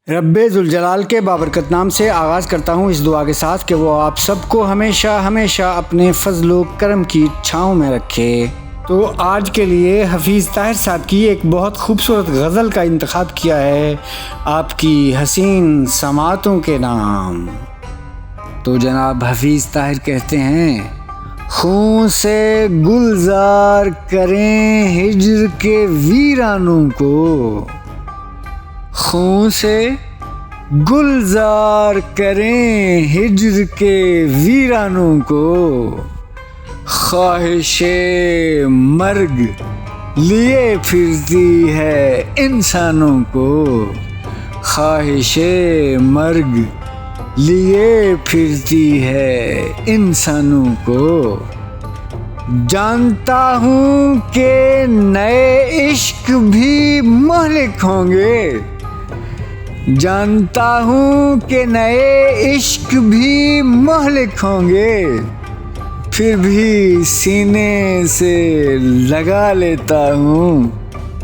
رب ذوالجلال کے بابرکت نام سے آغاز کرتا ہوں اس دعا کے ساتھ کہ وہ آپ سب کو ہمیشہ اپنے فضل و کرم کی چھاؤں میں رکھے۔ تو آج کے لیے حفیظ طاہر صاحب کی ایک بہت خوبصورت غزل کا انتخاب کیا ہے آپ کی حسین سماعتوں کے نام۔ تو جناب حفیظ طاہر کہتے ہیں، خون سے گلزار کریں ہجر کے ویرانوں کو، خون سے گلزار کریں ہجر کے ویرانوں کو، خواہش مرگ لیے پھرتی ہے انسانوں کو، خواہش مرگ لیے پھرتی ہے انسانوں کو۔ جانتا ہوں کہ نئے عشق بھی مہلک ہوں گے، جانتا ہوں کہ نئے عشق بھی مہلک ہوں گے، پھر بھی سینے سے لگا لیتا ہوں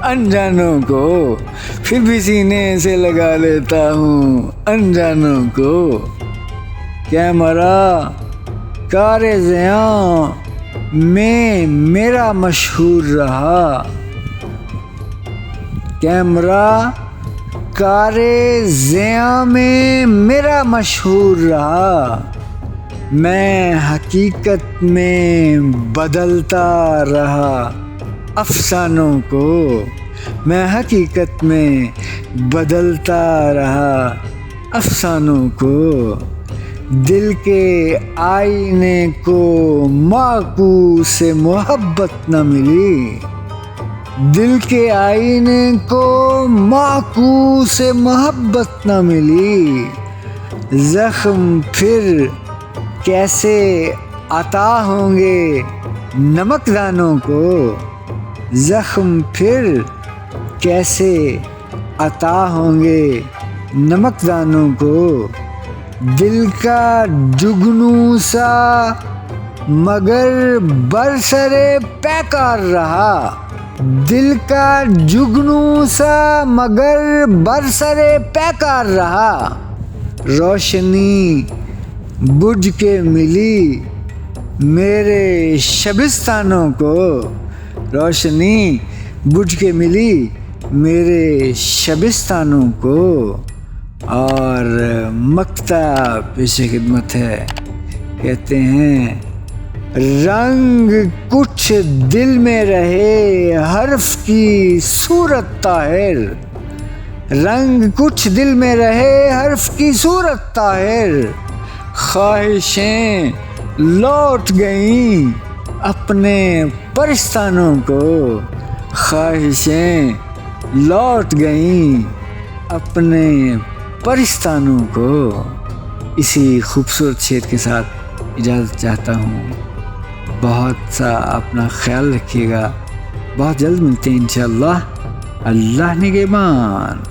انجانوں کو، پھر بھی سینے سے لگا لیتا ہوں انجانوں کو۔ کیمرہ کار زیاں میں میرا مشہور رہا، کیمرہ کار زیاں میں میرا مشہور رہا، میں حقیقت میں بدلتا رہا افسانوں کو، میں حقیقت میں بدلتا رہا افسانوں کو۔ دل کے آئینے کو معکوس محبت نہ ملی، دل کے آئینے کو معکوس محبت نہ ملی، زخم پھر کیسے عطا ہوں گے نمکدانوں کو، زخم پھر کیسے عطا ہوں گے نمکدانوں کو۔ دل کا جگنو سا مگر برسرے پیکار رہا، دل کا جگنو سا مگر برسرے پیکار رہا، روشنی بجھ کے ملی میرے شبستانوں کو، روشنی بجھ کے ملی میرے شبستانوں کو۔ اور مقطع پیش خدمت ہے، کہتے ہیں، رنگ کچھ دل میں رہے حرف کی صورت طاہر، رنگ کچھ دل میں رہے حرف کی صورت طاہر، خواہشیں لوٹ گئیں اپنے پرستانوں کو، خواہشیں لوٹ گئیں اپنے پرستانوں کو۔ اسی خوبصورت شعر کے ساتھ اجازت چاہتا ہوں، بہت سا اپنا خیال رکھیے گا، بہت جلد ملتے ہیں انشاءاللہ، اللہ نگہبان۔